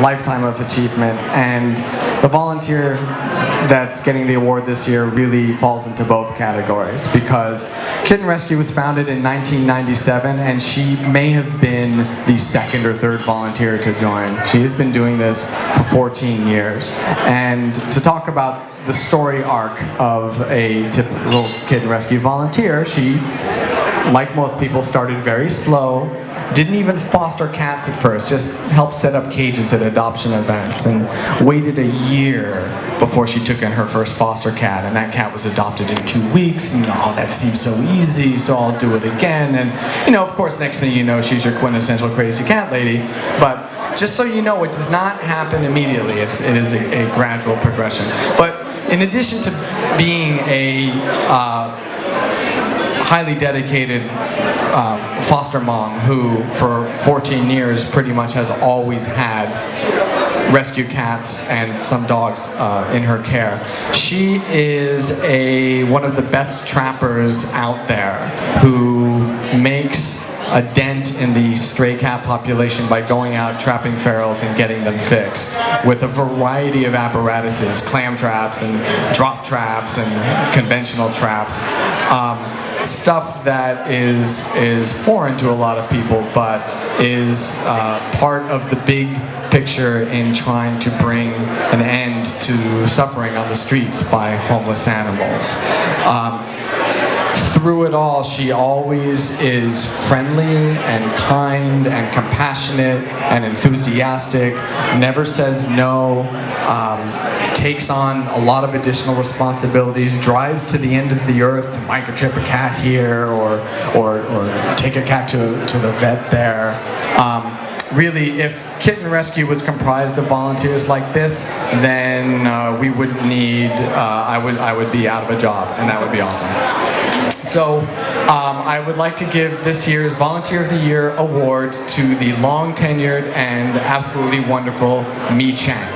lifetime of achievement, and the volunteer that's getting the award this year really falls into both categories, because Kitten Rescue was founded in 1997, and she may have been the second or third volunteer to join. She has been doing this for 14 years. And to talk about the story arc of a typical Kitten Rescue volunteer, she, like most people, started very slow, didn't even foster cats at first, just helped set up cages at adoption events, and waited a year before she took in her first foster cat, and that cat was adopted in 2 weeks, and oh, that seems so easy, so I'll do it again. And you know, of course, next thing you know, she's your quintessential crazy cat lady. But just so you know, it does not happen immediately. It is a gradual progression. But in addition to being a highly dedicated foster mom who for 14 years pretty much has always had rescue cats and some dogs in her care, she is one of the best trappers out there who makes a dent in the stray cat population by going out trapping ferals and getting them fixed with a variety of apparatuses, clam traps and drop traps and conventional traps. Stuff that is foreign to a lot of people, but is part of the big picture in trying to bring an end to suffering on the streets by homeless animals. Through it all, she always is friendly and kind and compassionate and enthusiastic, never says no, takes on a lot of additional responsibilities, drives to the end of the earth to microchip a cat here or take a cat to the vet there. Really, if Kitten Rescue was comprised of volunteers like this, then we would need, I would be out of a job, and that would be awesome. So I would like to give this year's Volunteer of the Year award to the long-tenured and absolutely wonderful Mi Chang.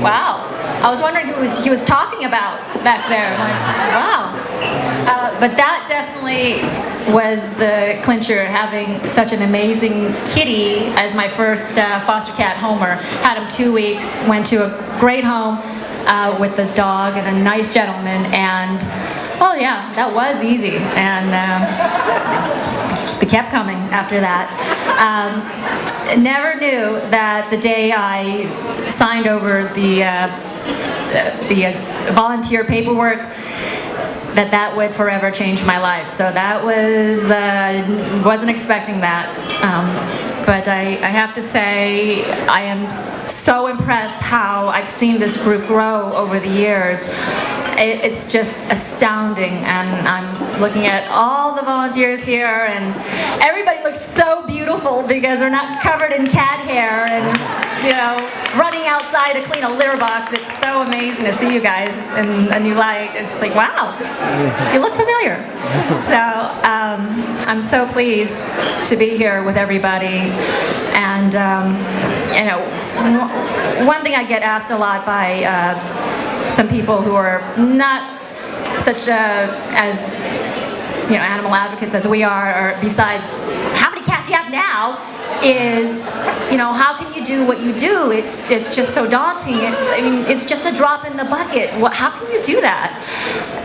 Wow. I was wondering who he was talking about back there. I'm like, wow. But that definitely was the clincher, having such an amazing kitty as my first foster cat, Homer. Had him 2 weeks, went to a great home with the dog and a nice gentleman, and oh yeah, that was easy. And they kept coming after that. Never knew that the day I signed over the volunteer paperwork, that would forever change my life. So that was, wasn't expecting that. But I have to say, I am so impressed how I've seen this group grow over the years. It's just astounding, and I'm looking at all the volunteers here, and everybody looks so beautiful because they're not covered in cat hair and, you know, running outside to clean a litter box. It's so amazing to see you guys in a new light. It's like, wow, you look familiar. So I'm so pleased to be here with everybody, and you know, one thing I get asked a lot by some people who are not such as, you know, animal advocates as we are, or besides how many cats you have now, is, you know, how can you do what you do? It's just so daunting. I mean, it's just a drop in the bucket. How can you do that?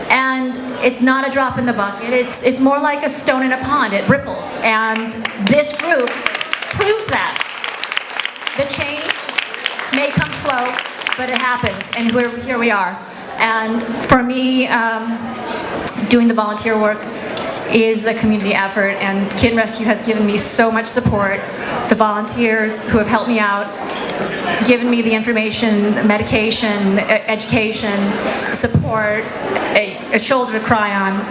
And it's not a drop in the bucket. It's more like a stone in a pond. It ripples, and this group proves that. The change may come slow, but it happens, and here we are. And for me, doing the volunteer work is a community effort, and Kitten Rescue has given me so much support. The volunteers who have helped me out, given me the information, medication, education, support, a shoulder to cry on,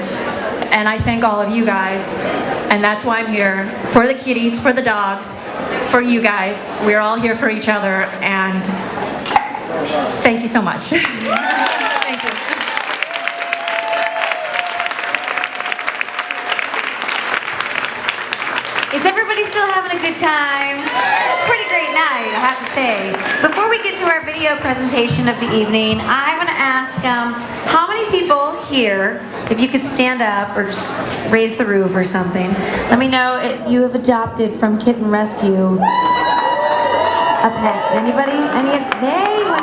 and I thank all of you guys, and that's why I'm here, for the kitties, for the dogs, for you guys. We're all here for each other, and thank you so much. Thank you. Is everybody still having a good time? birthday. Before we get to our video presentation of the evening, I want to ask how many people here, if you could stand up or just raise the roof or something, let me know if you have adopted from Kitten Rescue a pet. Anybody? Any?